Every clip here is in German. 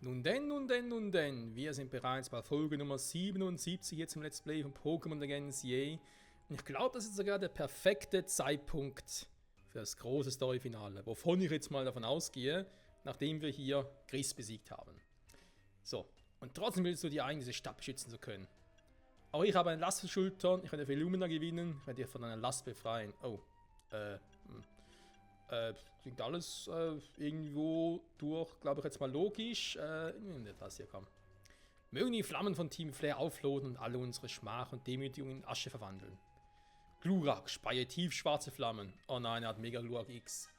Nun denn. Wir sind bereits bei Folge Nummer 77 jetzt im Let's Play von Pokémon Legends Yay. Und ich glaube, das ist sogar der perfekte Zeitpunkt für das große Storyfinale, wovon ich jetzt mal davon ausgehe, nachdem wir hier Chris besiegt haben. So, und trotzdem willst du dir eigentlich diese Stadt beschützen zu können. Auch ich habe eine Last für Schultern, ich werde für Lumina gewinnen, ich werde dich von einer Last befreien. Oh, klingt alles irgendwo durch, glaube ich jetzt mal logisch. Das hier kommt. Mögen die Flammen von Team Flare aufloden und alle unsere Schmach und Demütigung in Asche verwandeln. Glurak speie tiefschwarze Flammen. Oh nein, er hat Mega Glurak X.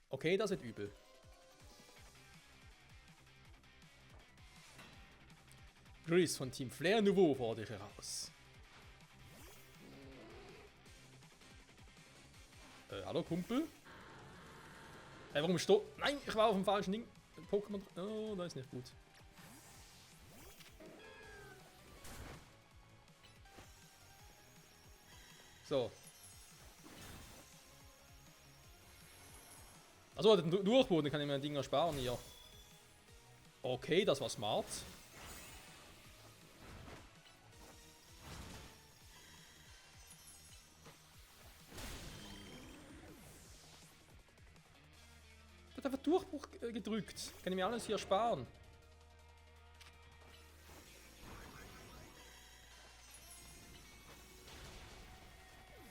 Okay, das wird übel. Chris von Team Flare Nouveau fordere ich heraus. Hallo Kumpel? Warum Nein, ich war auf dem falschen Ding. Pokémon. Oh, das ist nicht gut. So. Achso, den Durchboden kann ich mir ein Ding ersparen hier. Okay, das war smart. Ich habe einfach Durchbruch gedrückt. Kann ich mir alles hier sparen.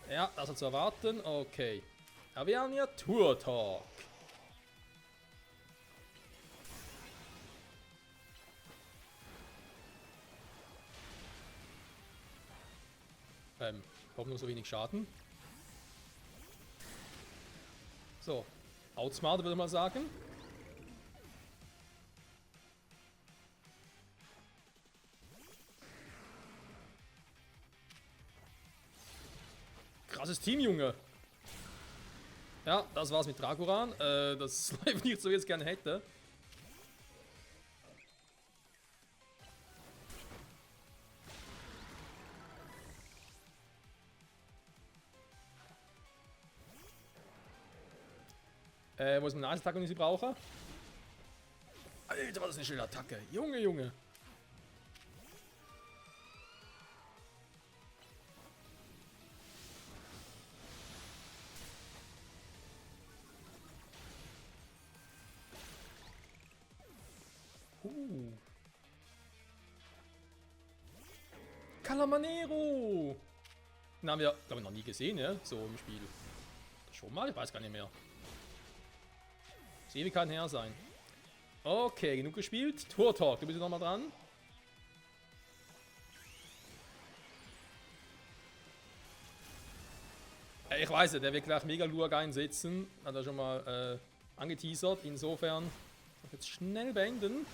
Ja, das war zu erwarten. Okay. Ja, wir haben ja Tour Talk. Warum nur so wenig Schaden? So. Outsmart würde ich mal sagen. Krasses Team, Junge. Ja, das war's mit Dragoran. Das läuft nicht so, wie ich es gerne hätte. Wo ist meine Eisattacke, die ich sie brauche? Alter, was ist eine schöne Attacke. Junge, Junge. Calamanero! Den haben wir, glaube ich, noch nie gesehen, ja? So im Spiel. Schon mal? Ich weiß gar nicht mehr. Das ewig kann her sein. Okay, genug gespielt. Tour Talk, du bist noch mal dran. Ich weiß ja, der wird gleich Mega Glurak einsetzen. Hat er schon mal angeteasert. Insofern jetzt schnell beenden.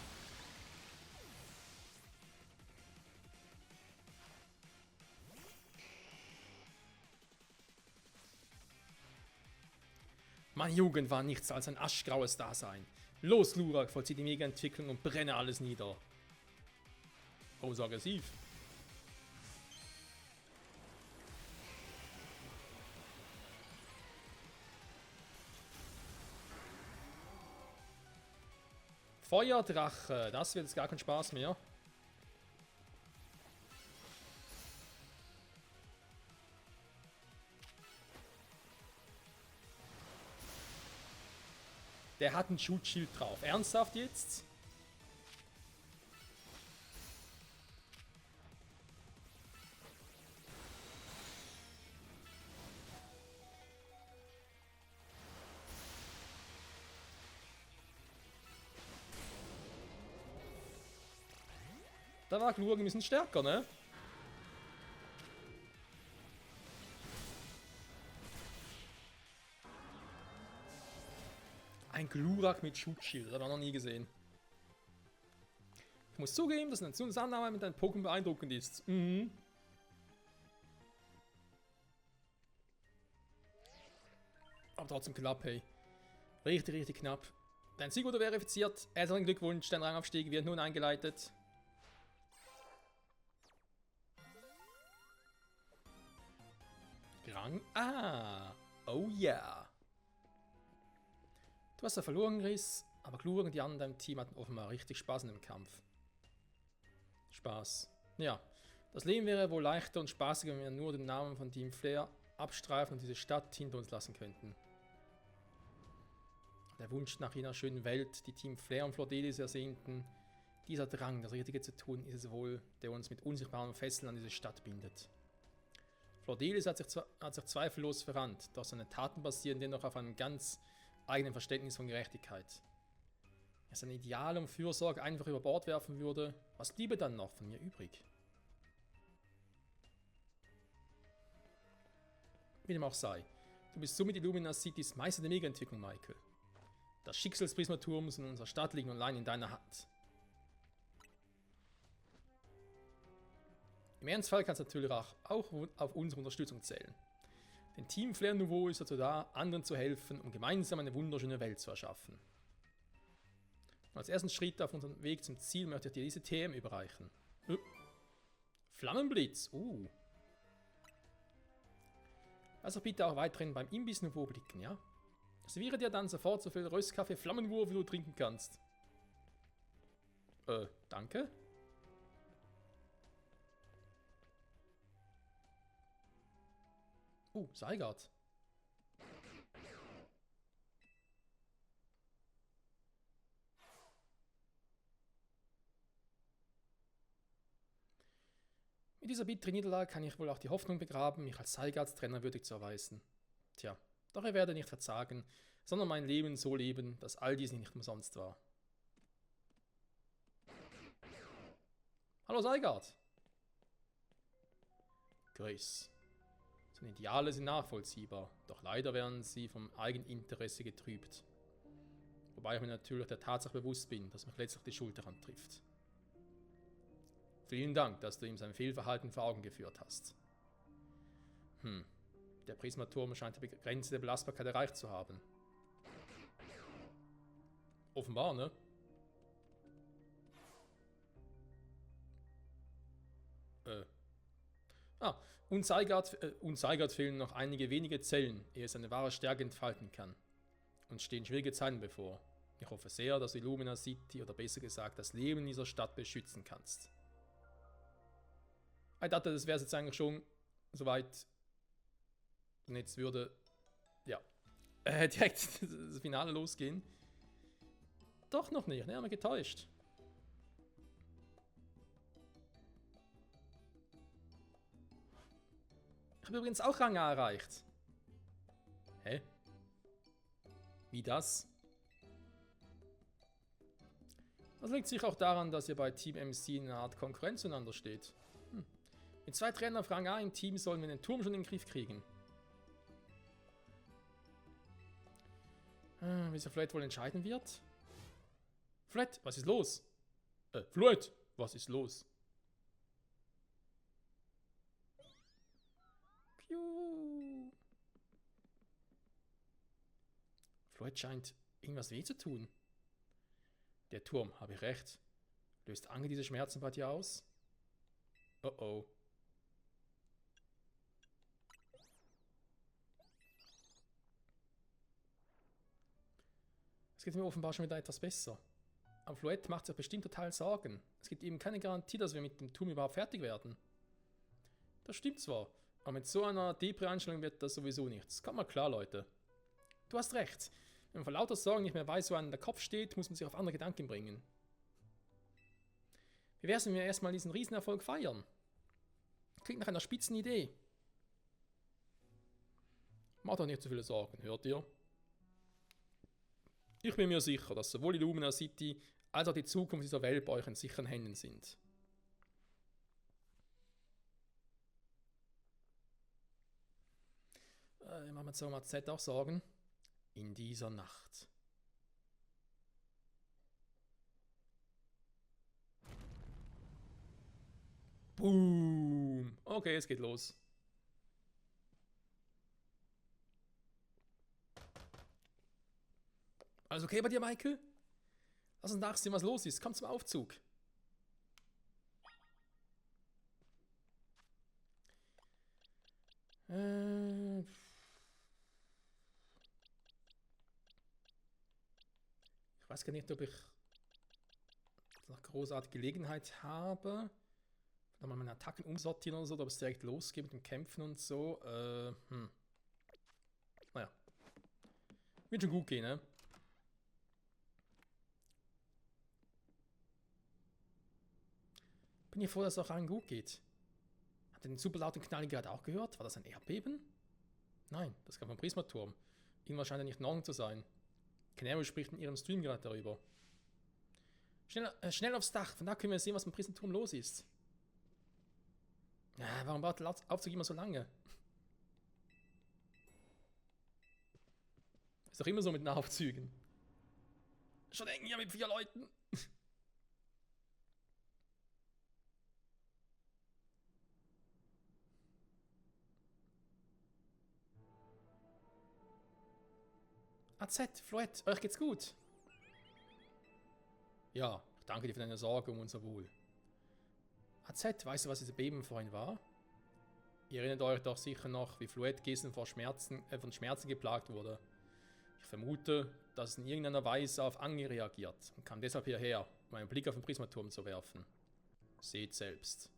Meine Jugend war nichts als ein aschgraues Dasein. Los, Glurak, vollzieht die Mega-Entwicklung und brenne alles nieder. Oh, so aggressiv. Feuerdrache, das wird jetzt gar kein Spaß mehr. Der hat ein Schutzschild drauf. Ernsthaft jetzt? Da war Glurak ein bisschen stärker, ne? Ein Glurak mit Schutzschild, das habe ich noch nie gesehen. Ich muss zugeben, dass eine Zusammenarbeit mit deinem Pokémon beeindruckend ist. Mhm. Aber trotzdem knapp, hey. Richtig, richtig knapp. Dein Sieg wurde verifiziert. Herzlichen Glückwunsch, dein Rangaufstieg wird nun eingeleitet. Rang A. Oh ja. Du hast ja verloren, Chris, aber Glur und die anderen in deinem Team hatten offenbar richtig Spaß in dem Kampf. Spaß. Ja, das Leben wäre wohl leichter und spaßiger, wenn wir nur den Namen von Team Flair abstreifen und diese Stadt hinter uns lassen könnten. Der Wunsch nach jener schönen Welt, die Team Flair und Flordelis ersehnten, dieser Drang, das Richtige zu tun, ist es wohl, der uns mit unsichtbaren Fesseln an diese Stadt bindet. Flordelis hat sich zweifellos verrannt, doch seine Taten basieren dennoch auf einem ganz eigenen Verständnis von Gerechtigkeit. Wenn er seine Ideale und Fürsorge einfach über Bord werfen würde, was bliebe dann noch von mir übrig? Wie dem auch sei, du bist somit Illumina Citys Meister der Mega-Entwicklung, Michael. Das Schicksal des Prismaturms in unserer Stadt liegt allein in deiner Hand. Im Ernstfall kannst du natürlich auch auf unsere Unterstützung zählen. Denn Team Flair Nouveau ist dazu da, anderen zu helfen, um gemeinsam eine wunderschöne Welt zu erschaffen. Und als ersten Schritt auf unserem Weg zum Ziel möchte ich dir diese TM überreichen. Flammenblitz, Also bitte auch weiterhin beim Imbiss Nouveau blicken, ja? Serviere dir dann sofort so viel Röstkaffee Flammenwurf, wie du trinken kannst. Danke? Seigard. Mit dieser bitteren Niederlage kann ich wohl auch die Hoffnung begraben, mich als Seigards Trainer würdig zu erweisen. Tja, doch er werde nicht verzagen, sondern mein Leben so leben, dass all dies nicht umsonst war. Hallo Seigard! Chris. Seine Ideale sind nachvollziehbar, doch leider werden sie vom Eigeninteresse getrübt. Wobei ich mir natürlich der Tatsache bewusst bin, dass mich letztlich die Schuld daran trifft. Vielen Dank, dass du ihm sein Fehlverhalten vor Augen geführt hast. Der Prismaturm scheint die Grenze der Belastbarkeit erreicht zu haben. Offenbar, ne? Und Seigard fehlen noch einige wenige Zellen, ehe es seine wahre Stärke entfalten kann. Uns stehen schwierige Zeiten bevor. Ich hoffe sehr, dass du Illumina City, oder besser gesagt das Leben in dieser Stadt beschützen kannst. Ich dachte, das wäre jetzt eigentlich schon soweit. Und jetzt würde, ja, direkt das Finale losgehen. Doch noch nicht, ne, haben wir getäuscht. Ich habe übrigens auch Rang A erreicht. Hä? Wie das? Das liegt sicher auch daran, dass ihr bei Team MC in einer Art Konkurrenz zueinander steht. Mit 2 Trainern auf Rang A im Team sollen wir den Turm schon in den Griff kriegen. Wie sich Floyd wohl entscheiden wird? Floyd, was ist los? Floyd, was ist los? Piu. Floyd scheint irgendwas weh zu tun. Der Turm, habe ich recht. Löst Ange diese Schmerzen bei dir aus? Oh. Es geht mir offenbar schon wieder etwas besser. Aber Floyd macht sich bestimmt total Sorgen. Es gibt eben keine Garantie, dass wir mit dem Turm überhaupt fertig werden. Das stimmt zwar, aber mit so einer Depri-Einstellung wird das sowieso nichts. Kommt mal klar, Leute. Du hast recht. Wenn man vor lauter Sorgen nicht mehr weiß, wo einem der Kopf steht, muss man sich auf andere Gedanken bringen. Wie wär's, wenn wir erstmal diesen Riesenerfolg feiern? Klingt nach einer spitzen Idee. Macht doch nicht so viele Sorgen, hört ihr? Ich bin mir sicher, dass sowohl Illumina City als auch die Zukunft dieser Welt bei euch in sicheren Händen sind. Machen wir zu Z auch sagen. In dieser Nacht. Boom. Okay, es geht los. Alles okay bei dir, Michael? Lass uns nachsehen, was los ist. Komm zum Aufzug. Ich weiß gar nicht, ob ich noch großartige Gelegenheit habe. Dann mal meine Attacken umsortieren oder so, ob es direkt losgeht mit dem Kämpfen und so. Naja. Wird schon gut gehen, ne? Bin ich froh, dass es auch allen gut geht. Habt ihr den super lauten Knall gerade auch gehört? War das ein Erdbeben? Nein, das kam vom Prismaturm. Irgendwas scheint ja nicht in Ordnung zu sein. Canary spricht in ihrem Stream gerade darüber. Schnell aufs Dach, von da können wir sehen, was im Prismaturm los ist. Warum baut der Aufzug immer so lange? Ist doch immer so mit den Aufzügen. Schon eng hier mit 4 Leuten. AZ, Floette, euch geht's gut. Ja, ich danke dir für deine Sorge um unser Wohl. AZ, weißt du, was dieses Beben vorhin war? Ihr erinnert euch doch sicher noch, wie Floette gestern von Schmerzen geplagt wurde. Ich vermute, dass es in irgendeiner Weise auf Ange reagiert und kam deshalb hierher, um einen Blick auf den Prismaturm zu werfen. Seht selbst.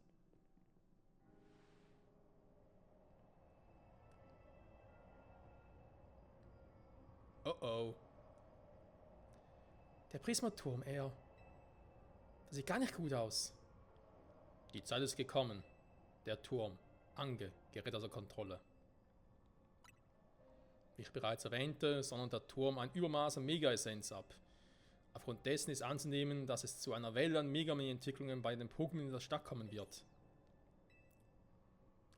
Oh oh. Der Prismaturm, das sieht gar nicht gut aus. Die Zeit ist gekommen. Der Turm, Ange, gerät außer Kontrolle. Wie ich bereits erwähnte, sondert der Turm ein Übermaß an Mega-Essenz ab. Aufgrund dessen ist anzunehmen, dass es zu einer Welle an Megaman-Entwicklungen bei den Pokémon in der Stadt kommen wird.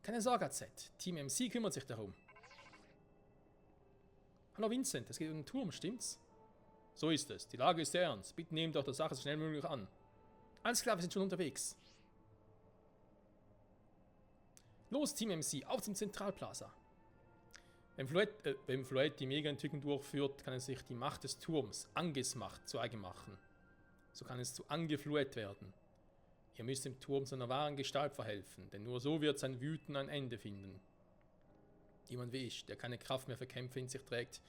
Keine Sorge, AZ. Team MC kümmert sich darum. Hallo Vincent, es geht um den Turm, stimmt's? So ist es. Die Lage ist ernst. Bitte nehmt doch die Sache so schnell wie möglich an. Alles klar, wir sind schon unterwegs. Los, Team MC, auf zum Zentralplaza. Wenn Floette die Mega-Entwicklung durchführt, kann es sich die Macht des Turms, Anges Macht, zu eigen machen. So kann es zu Ange Floette werden. Ihr müsst dem Turm seiner wahren Gestalt verhelfen, denn nur so wird sein Wüten ein Ende finden. Jemand wie ich, der keine Kraft mehr für Kämpfe in sich trägt,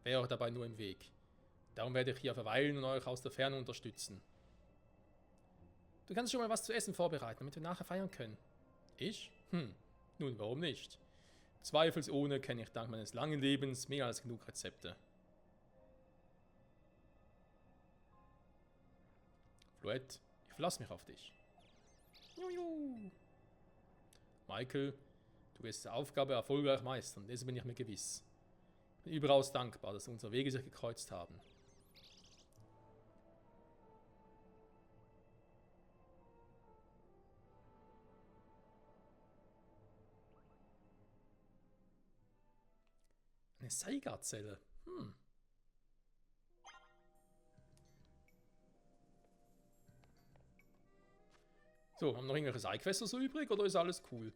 wäre euch dabei nur im Weg. Darum werde ich hier verweilen und euch aus der Ferne unterstützen. Du kannst schon mal was zu essen vorbereiten, damit wir nachher feiern können. Ich? Nun, warum nicht? Zweifelsohne kenne ich dank meines langen Lebens mehr als genug Rezepte. Floette, ich verlasse mich auf dich. Juhu. Michael, du wirst die Aufgabe erfolgreich meistern, dessen bin ich mir gewiss. Ich bin überaus dankbar, dass unsere Wege sich gekreuzt haben. Eine Seigarzelle. So, haben wir noch irgendwelche Seilquester so übrig oder ist alles cool?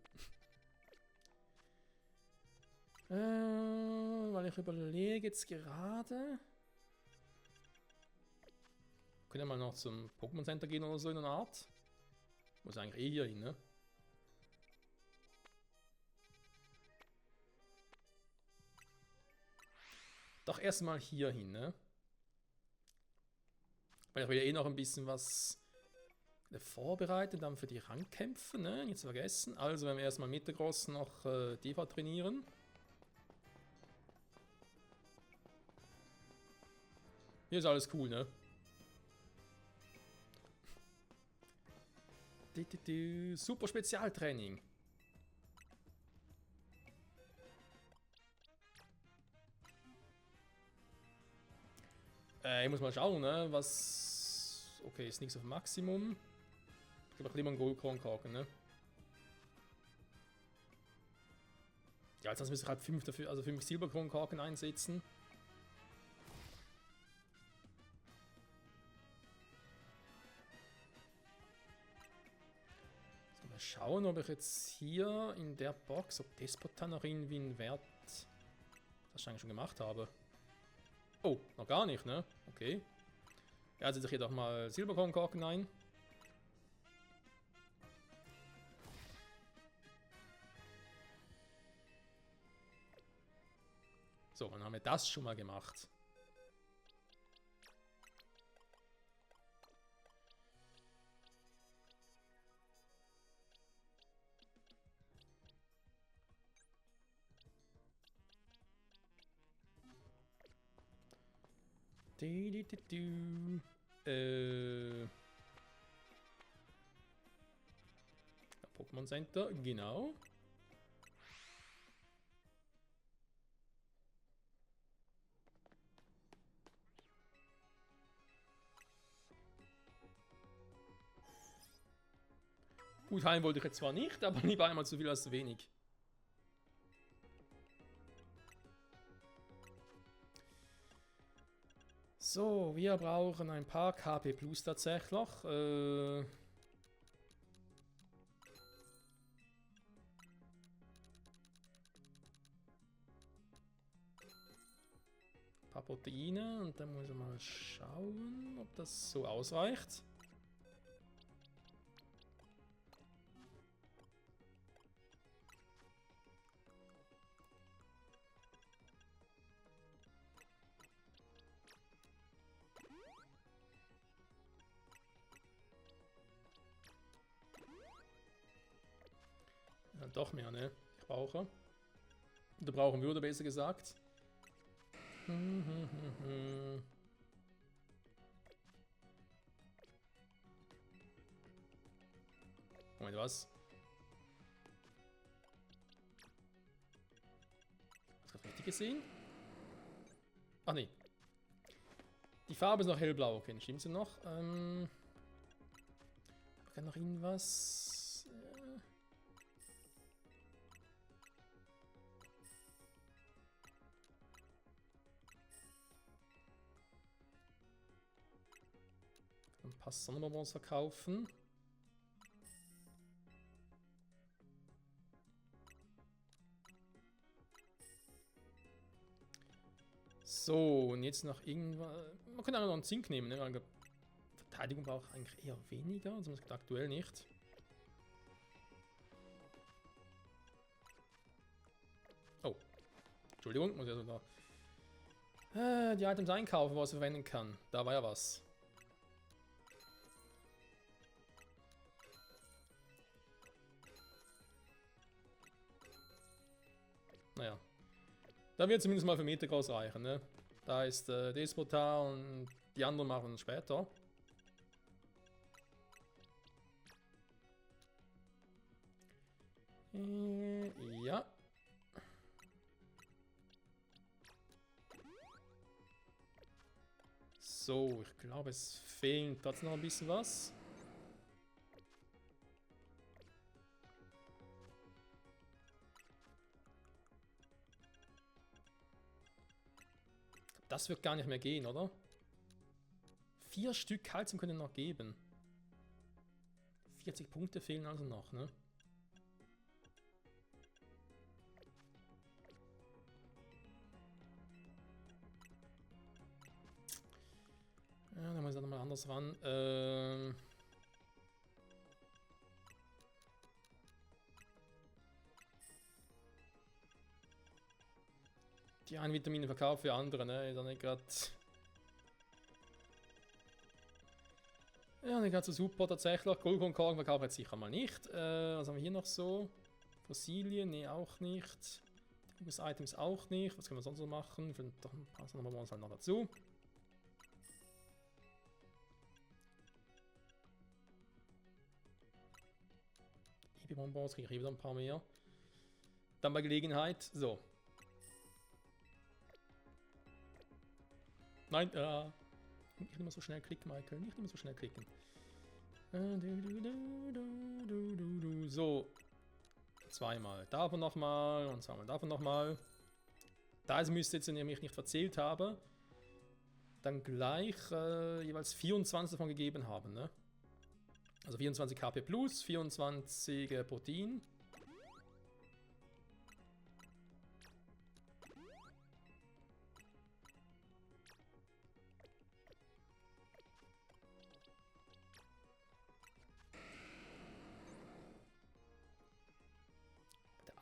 Weil ich überlege jetzt gerade. Können wir mal noch zum Pokémon Center gehen oder so in einer Art? Muss eigentlich eh hier hin, ne? Doch erstmal hier hin, ne? Weil ich will ja eh noch ein bisschen was vorbereiten, dann für die Rangkämpfe, ne? Nicht zu vergessen. Also werden wir erstmal mit der Großen noch DV trainieren. Hier ist alles cool, ne? Super Spezialtraining. Ich muss mal schauen, ne? Was. Okay, ist nichts auf Maximum. Ich glaube, lieber einen Goldkornkorken, ne? Ja, jetzt müssen wir halt 5 dafür, also 5 Silberkronkorken einsetzen. So, mal schauen, ob ich jetzt hier in der Box, ob Despotan noch irgendwie einen Wert wahrscheinlich schon gemacht habe. Oh, noch gar nicht, ne? Okay. Ja, setze ich hier doch mal Silberkronkorken ein. So, dann haben wir das schon mal gemacht. Pokémon Center, genau. Gut, heilen wollte ich jetzt zwar nicht, aber lieber einmal zu viel als zu wenig. So, wir brauchen ein paar KP Plus tatsächlich. Ein paar Proteine und dann muss ich mal schauen, ob das so ausreicht. Ja, doch mehr, ne? Ich brauche. Oder brauchen würde, besser gesagt. Moment, was? Hast du das richtig gesehen? Ach nee. Die Farbe ist noch hellblau, okay, stimmt sie noch? Kann noch irgendwas. Ein paar Sonnenbonbons verkaufen. So, und jetzt noch irgendwas. Man könnte auch noch einen Zink nehmen, ne? Weil Verteidigung braucht eigentlich eher weniger, zumindest aktuell nicht. Oh. Entschuldigung, muss ich also da. Die Items einkaufen, was ich verwenden kann. Da war ja was. Naja. Da wird zumindest mal für Metagross reichen, ne? Da ist Despotar und die anderen machen es später. Ja. So, ich glaube, es fehlt trotzdem noch ein bisschen was. Das wird gar nicht mehr gehen, oder? 4 Stück Calcium können noch geben. 40 Punkte fehlen also noch, ne? Ja, dann muss ich nochmal anders ran. Die einen Vitamine verkaufen für andere, ne? Dann nicht gerade. Ja, nicht gerade so super tatsächlich. Golgonkorn verkaufe ich jetzt sicher mal nicht. Was haben wir hier noch so? Fossilien? Ne, auch nicht. Items auch nicht. Was können wir sonst so machen? Doch ein paar Sonderbonbons halt noch dazu. Ebi-Bonbons kriege ich hier wieder ein paar mehr. Dann bei Gelegenheit. So. Nein, nicht immer so schnell klicken, Michael. Nicht immer so schnell klicken. So. Zweimal davon nochmal und zweimal davon nochmal. Da es müsste jetzt, wenn ich mich nicht verzählt habe, dann gleich jeweils 24 davon gegeben haben, ne? Also 24 KP plus, 24 Protein.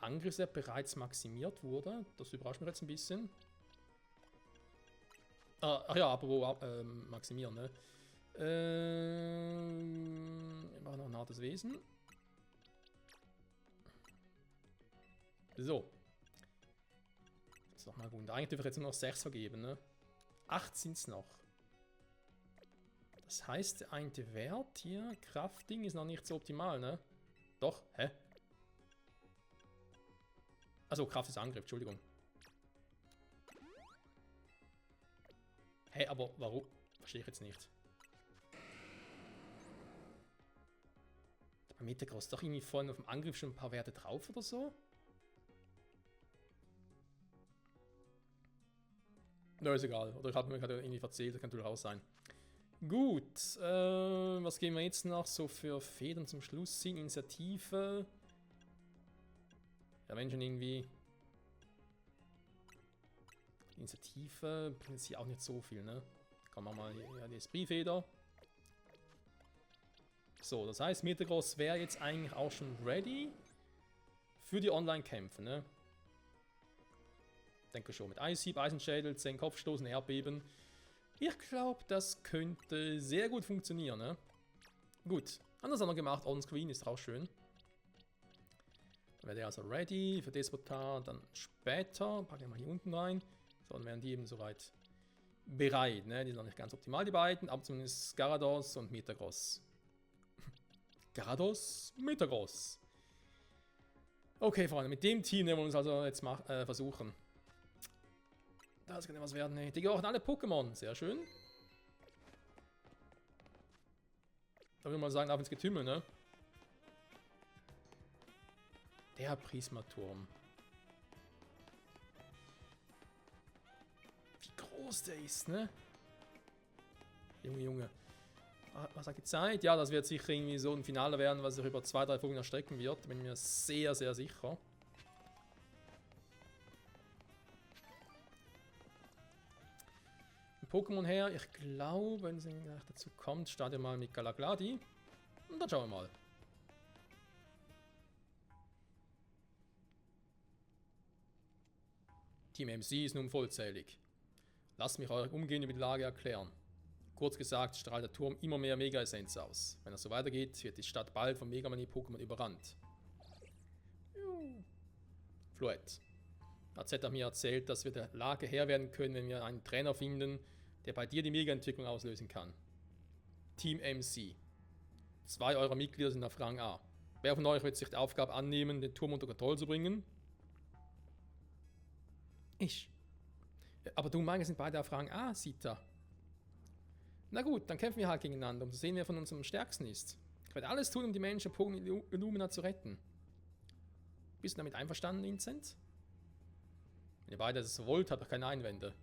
Angriffswert bereits maximiert wurde. Das überrascht mich jetzt ein bisschen. Ach ja, apropos maximieren, ne? Wir machen noch ein hartes Wesen. So. Das ist doch mal gut. Eigentlich dürfen wir jetzt nur noch 6 vergeben, ne? 8 sind es noch. Das heißt, der eine Wert hier, Kraftding, ist noch nicht so optimal, ne? Doch, hä? Also Kraft ist Angriff, Entschuldigung. Hä, aber warum? Verstehe ich jetzt nicht. Bei Metagross doch irgendwie vorhin auf dem Angriff schon ein paar Werte drauf oder so? Nö, ist egal. Oder ich habe mir gerade irgendwie verzählt, das kann durchaus sein. Gut, was gehen wir jetzt noch so für Federn zum Schluss ziehen? Initiative. Ja, wenn schon irgendwie. Initiative bringt jetzt hier auch nicht so viel, ne? Komm, machen wir mal hier die Esprit-Feder. So, das heißt, Metagross wäre jetzt eigentlich auch schon ready für die Online-Kämpfe, ne? Denke schon, mit Eishieb, Eisenschädel, 10 Kopfstoßen, Erdbeben. Ich glaube, das könnte sehr gut funktionieren, ne? Gut, anders haben wir gemacht, on-screen, ist auch schön. Dann wäre der also ready für Despotar, dann später, packen wir mal hier unten rein. So, dann wären die eben soweit bereit, ne? Die sind noch nicht ganz optimal, die beiden, aber zumindest Garados und Metagross. Garados, Metagross. Okay, Freunde, mit dem Team nehmen wir uns also jetzt versuchen. Das könnte was werden, ne? Die gehören alle Pokémon, sehr schön. Da würde ich mal sagen, ab ins Getümmel, ne? Der Prismaturm. Wie groß der ist, ne? Junge, Junge. Was hat die Zeit? Ja, das wird sicher irgendwie so ein Finale werden, was sich über 2-3 Folgen erstrecken wird. Bin mir sehr, sehr sicher. Pokémon her, ich glaube, wenn es gleich dazu kommt, starten wir mal mit Galagladi. Und dann schauen wir mal. Team MC ist nun vollzählig. Lasst mich euch umgehend über die Lage erklären. Kurz gesagt strahlt der Turm immer mehr Mega-Essenz aus. Wenn es so weitergeht, wird die Stadt bald von Megamanie-Pokémon überrannt. Floette. AZ hat mir erzählt, dass wir der Lage Herr werden können, wenn wir einen Trainer finden, der bei dir die Mega-Entwicklung auslösen kann. Team MC. 2 eurer Mitglieder sind auf Rang A. Wer von euch wird sich die Aufgabe annehmen, den Turm unter Kontrolle zu bringen? Ich. Aber du und meine sind beide auf Rang A, Sita. Na gut, dann kämpfen wir halt gegeneinander, um zu sehen, wer von uns am stärksten ist. Ich werde alles tun, um die Menschen Pokémon Illumina zu retten. Bist du damit einverstanden, Vincent? Wenn ihr beide das wollt, habt ihr keine Einwände.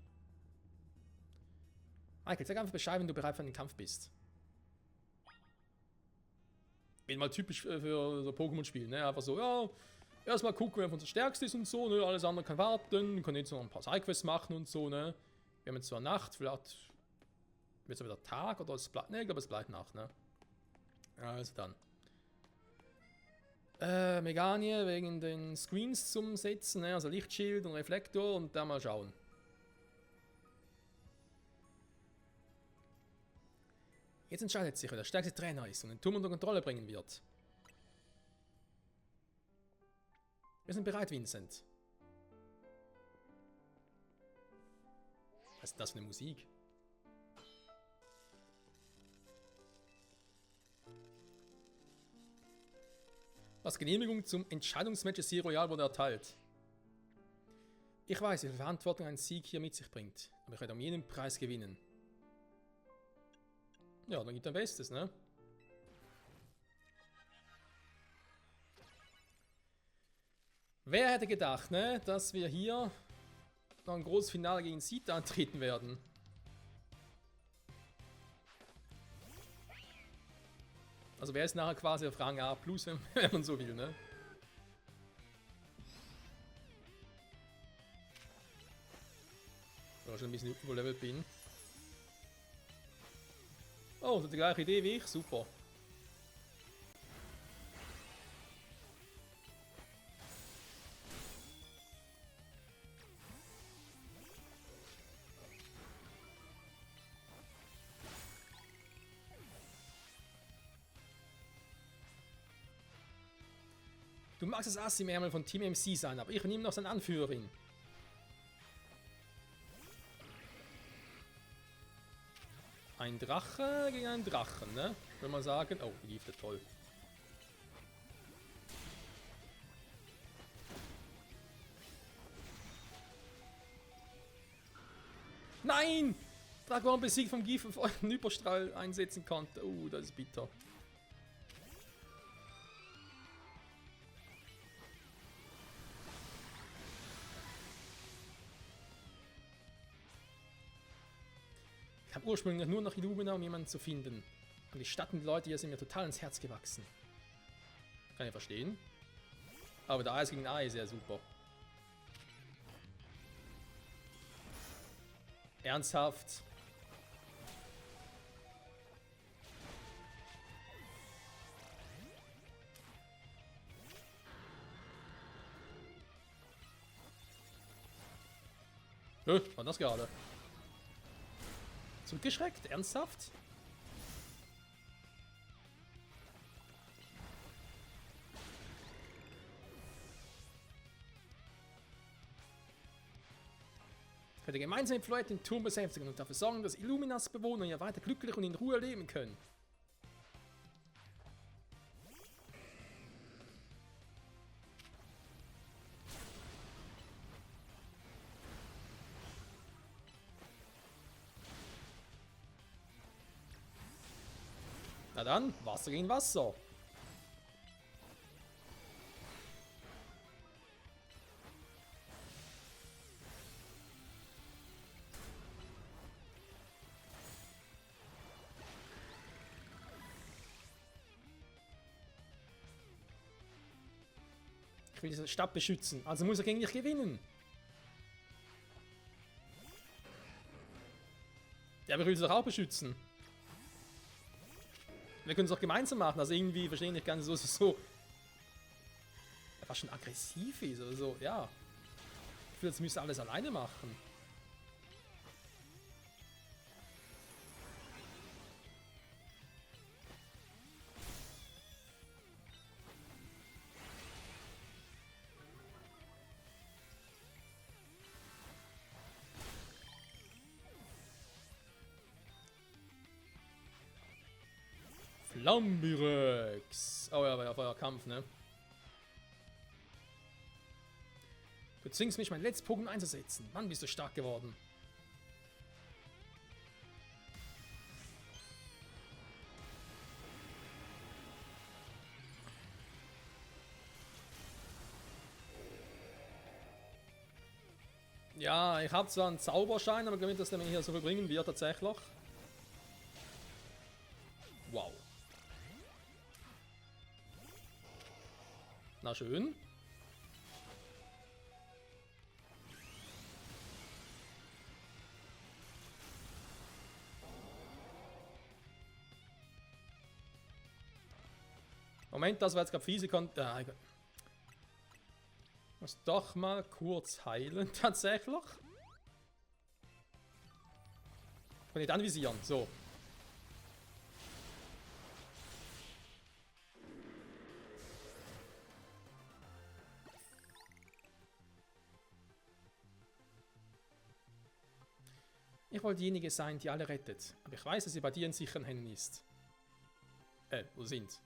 Michael, sag einfach Bescheid, wenn du bereit für den Kampf bist. Bin mal typisch für so Pokémon-Spiele, ne? Einfach so, ja, erstmal gucken, wer von uns stärkst ist und so, ne? Alles andere kann warten, wir können jetzt noch ein paar Sidequests machen und so, ne? Wir haben jetzt zwar Nacht, vielleicht wird es wieder Tag oder es bleibt, ne, ich glaube es bleibt Nacht, ne? Also dann. Meganie wegen den Screens zum Setzen, ne? Also Lichtschild und Reflektor und dann mal schauen. Jetzt entscheidet sich, wer der stärkste Trainer ist und den Turm unter Kontrolle bringen wird. Wir sind bereit, Vincent. Was ist das für eine Musik? Was Genehmigung zum Entscheidungsmatch des Sea Royal wurde erteilt. Ich weiß, wie viel Verantwortung ein Sieg hier mit sich bringt, aber ich werde um jeden Preis gewinnen. Ja, dann gibt dein Bestes, ne? Wer hätte gedacht, ne, dass wir hier noch ein großes Finale gegen Sita antreten werden? Also wer ist nachher quasi auf Rang A+, wenn man so will, ne? Weil ich schon ein bisschen überlevelt bin. Oh, das hat die gleiche Idee wie ich, super. Du magst das Ass im Ärmel von Team MC sein, aber ich bin immer noch seine Anführerin. Ein Drache gegen einen Drachen, ne? Würde man sagen. Oh, die lief der toll. Nein! Dragon besiegt vom Gief auf einen Hyperstrahl einsetzen konnte. Oh, das ist bitter. Ich habe ursprünglich nur nach Illumina, um jemanden zu finden. Und die Stadt und die Leute hier sind mir total ins Herz gewachsen. Kann ich verstehen. Aber der Eis gegen Ei ist ja super. Ernsthaft. War das gerade? Zurückgeschreckt? Ernsthaft? Könnt ihr gemeinsam mit Floyd den Turm besänftigen und dafür sorgen, dass Illuminas Bewohner hier weiter glücklich und in Ruhe leben können. Na dann, Wasser gegen Wasser. Ich will diese Stadt beschützen, also muss er gegen dich gewinnen. Ja, aber ich will sie doch auch beschützen. Wir können es doch gemeinsam machen, also irgendwie verstehe ich nicht ganz so fast schon aggressiv ist oder so, ja. Ich will, jetzt müsste alles alleine machen. Flambirex. Oh ja, war ja Kampf, ne? Du zwingst mich, mein letztes Pokémon einzusetzen. Mann, bist du stark geworden. Ja, ich habe zwar einen Zauberschein, aber ich glaube nicht, dass der mir hier so viel bringen wird, tatsächlich. Wow. Na schön. Moment, das war jetzt gerade fiese ich muss doch mal kurz heilen, tatsächlich. Kann nicht anvisieren, so. Ich wollte diejenige sein, die alle rettet. Aber ich weiß, dass sie bei dir in sicheren Händen ist. Wo sind?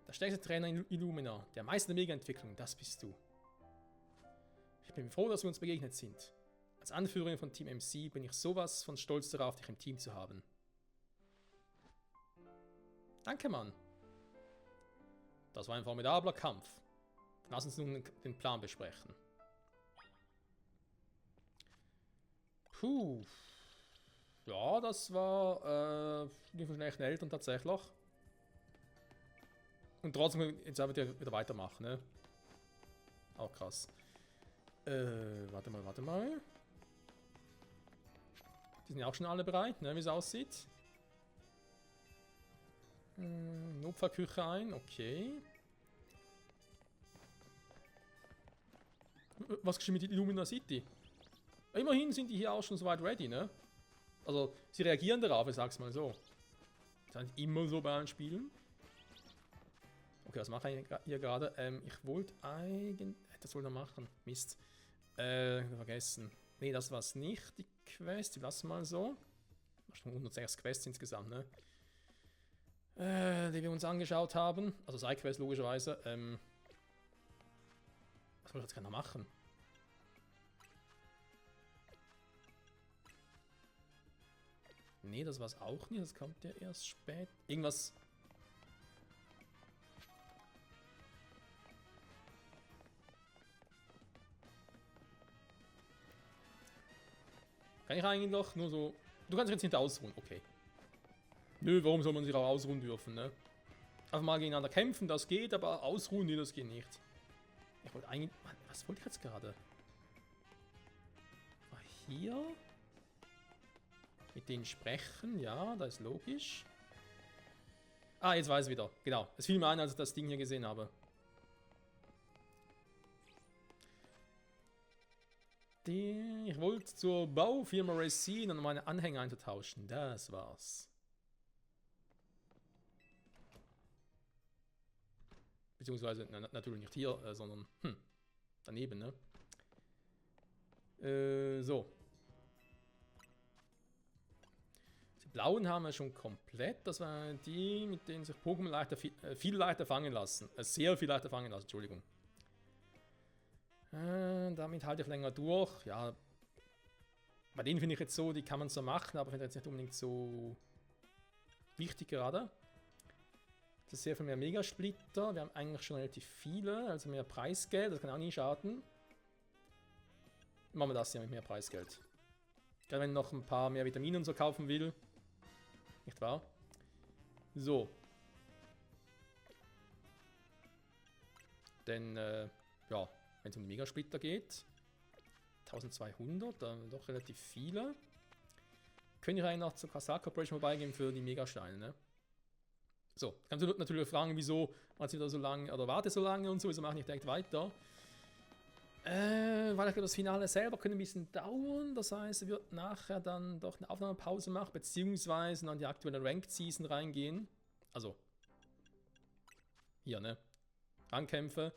Der stärkste Trainer in Illumina, der Meister der Mega-Entwicklung, das bist du. Ich bin froh, dass wir uns begegnet sind. Als Anführerin von Team MC bin ich sowas von stolz darauf, dich im Team zu haben. Danke, Mann. Das war ein formidabler Kampf. Dann lass uns nun den Plan besprechen. Puh. Ja, das war die von schlechten Eltern tatsächlich. Und trotzdem jetzt einfach wieder weitermachen, ne? Auch krass. Warte mal. Die sind ja auch schon alle bereit, ne, wie es aussieht. Notfallküche ein, okay. Was geschieht mit Illumina City? Immerhin sind die hier auch schon soweit ready, ne? Also, sie reagieren darauf, ich sag's mal so. Das ist nicht immer so bei allen Spielen. Okay, was mache ich hier gerade? Ich wollte eigentlich... Das wollte ich noch machen. Mist. Vergessen. Nee, das war's nicht, die Quest. Die lassen wir mal so. Schon 106 Quests insgesamt, ne? Die wir uns angeschaut haben. Also Sidequest logischerweise. Was soll ich jetzt gerne machen? Nee, das war's auch nicht. Das kommt ja erst spät. Irgendwas. Kann ich eigentlich noch nur so. Du kannst dich jetzt nicht ausruhen, okay. Nö, warum soll man sich auch ausruhen dürfen, ne? Einfach mal gegeneinander kämpfen, das geht, aber ausruhen, nee, das geht nicht. Ich wollte eigentlich. Mann, was wollte ich jetzt gerade? War hier? Mit denen sprechen, ja, das ist logisch. Ah, jetzt weiß ich wieder. Genau. Es fiel mir ein, als ich das Ding hier gesehen habe. Ich wollte zur Baufirma Racine, um meine Anhänger einzutauschen. Das war's. Beziehungsweise natürlich nicht hier, sondern daneben, ne? So. Die blauen haben wir schon komplett. Das waren die, mit denen sich Pokémon leichter, viel leichter fangen lassen. Sehr viel leichter fangen lassen, Entschuldigung. Damit halte ich länger durch. Ja, bei denen finde ich jetzt so, die kann man so machen, aber finde ich jetzt nicht unbedingt so wichtig gerade. Das ist sehr viel mehr Megasplitter. Wir haben eigentlich schon relativ viele, also mehr Preisgeld. Das kann auch nie schaden. Machen wir das hier mit mehr Preisgeld. Gerade wenn noch ein paar mehr Vitamine und so kaufen will. Nicht wahr? So. Denn, ja, wenn es um die Megasplitter geht. 1200, dann doch relativ viele. Könnte ich eigentlich noch zur Kasar Corporation vorbeigehen für die Megasteine, ne? So, kannst du natürlich fragen, wieso macht wieder so lange oder warte so lange und so, wieso mache ich nicht direkt weiter? Weil ich glaube, das Finale selber könnte ein bisschen dauern. Das heißt, es wird nachher dann doch eine Aufnahmepause machen, beziehungsweise dann die aktuelle Ranked Season reingehen. Also, hier, ne? Rangkämpfe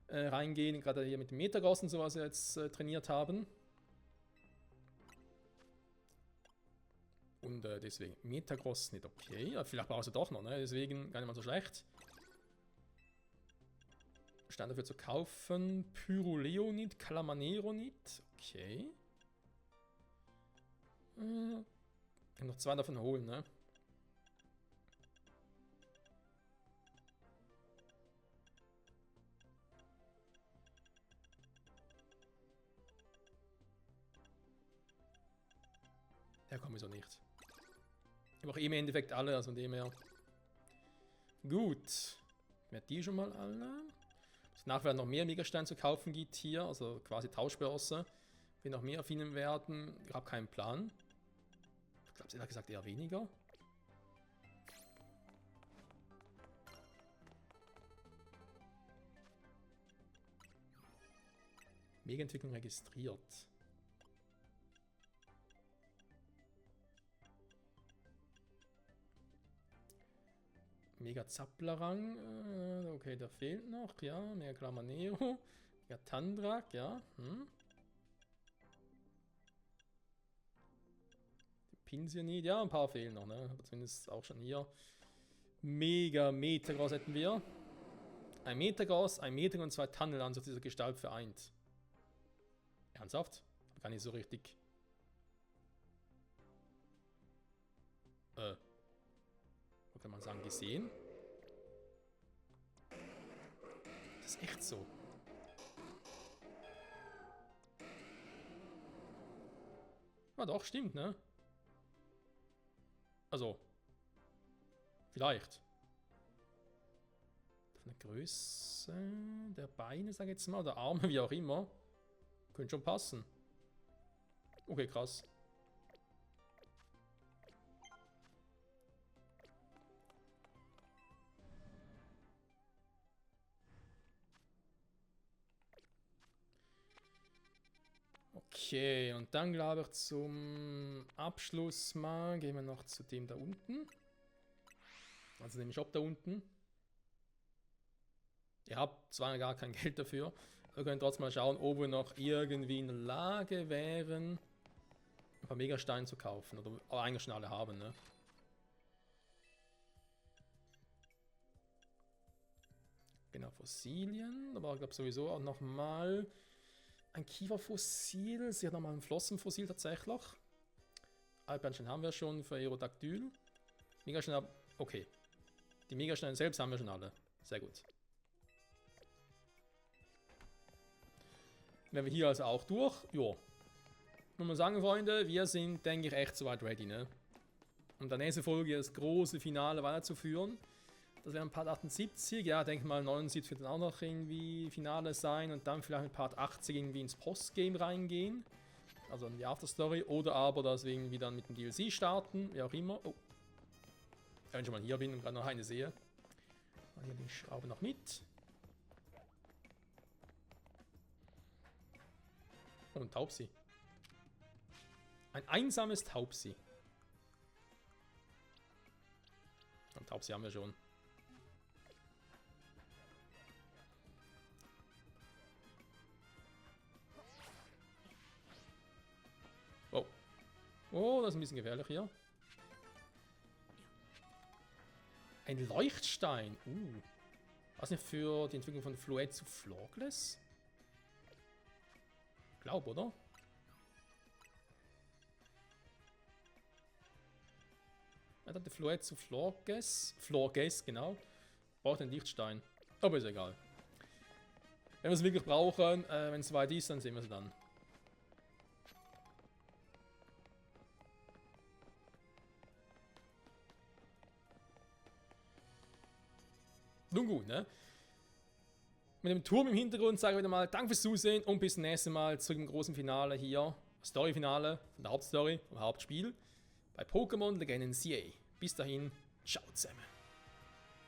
reingehen, gerade hier mit dem Metagross und so, was wir jetzt trainiert haben. Und deswegen, Metagross nicht okay. Ja, vielleicht brauchst du doch noch, ne? Deswegen gar nicht mal so schlecht. Stand dafür zu kaufen. Pyroleonit, Calamaneronit. Okay. Ich kann noch 2 davon holen, ne? Ja, komm, wieso nicht? Ich brauche im Endeffekt alle, also von dem her. Gut. Werden die schon mal alle? Nachher noch mehr Megasteine zu kaufen gibt hier, also quasi Tauschbörse. Wenn noch mehr finden werden, ich habe keinen Plan. Ich glaube, ehrlich gesagt eher weniger. Mega-Entwicklung registriert. Mega Zapplerang, okay, der fehlt noch, ja. Mega Clamanero, Mega Tandrak, ja. Pinsionit, ja, ein paar fehlen noch, ne? Aber zumindest auch schon hier. Mega Metagross hätten wir. Ein Metagross, ein Meter und 2 Tunnelans auf dieser Gestalt vereint. Ernsthaft? Gar nicht so richtig. Kann man sagen, gesehen. Das ist echt so. Ja, doch, stimmt, ne? Also. Vielleicht. Von der Größe der Beine, sag ich jetzt mal, oder Arme, wie auch immer. Könnte schon passen. Okay, krass. Okay, und dann glaube ich zum Abschluss mal gehen wir noch zu dem da unten. Also dem Shop da unten. Ihr habt zwar gar kein Geld dafür, Wir können trotzdem mal schauen, ob wir noch irgendwie in der Lage wären, ein paar Megasteine zu kaufen. Oder eigentlich schon alle haben, ne? Genau, Fossilien. Da war, glaube ich, sowieso auch nochmal ein Kieferfossil. Sie hat nochmal ein Flossenfossil tatsächlich. Alpernstein haben wir schon für Aerodactyl. Megasteine, okay. Die Megasteine selbst haben wir schon alle. Sehr gut. Wenn wir hier also auch durch, jo. Muss man sagen, Freunde, wir sind, denke ich, echt soweit ready, ne? Um der nächste Folge das große Finale weiterzuführen. Das wäre ein Part 78, ja, denke mal 79 wird dann auch noch irgendwie Finale sein und dann vielleicht mit Part 80 irgendwie ins Postgame reingehen. Also in die Afterstory oder aber, dass wir irgendwie dann mit dem DLC starten, wie auch immer. Oh. Wenn ich schon mal hier bin und gerade noch eine sehe. Mal hier die Schraube noch mit. Oh, ein Taubsi. Ein einsames Taubsi. Ein Taubsi haben wir schon. Oh. Oh, das ist ein bisschen gefährlich hier. Ein Leuchtstein. Was nicht für die Entwicklung von Fluid zu Flawless? Glaub, oder? Er hatte Fluid zu Flawless. Flawless, genau. Braucht einen Lichtstein. Aber ist egal. Wenn wir es wirklich brauchen, wenn es weit ist, dann sehen wir es dann. Nun gut, ne? Mit dem Turm im Hintergrund sage ich wieder mal Danke fürs Zusehen und bis zum nächsten Mal zu dem großen Finale hier. Story-Finale von der Hauptstory, vom Hauptspiel bei Pokémon Legenden CA. Bis dahin, ciao zusammen.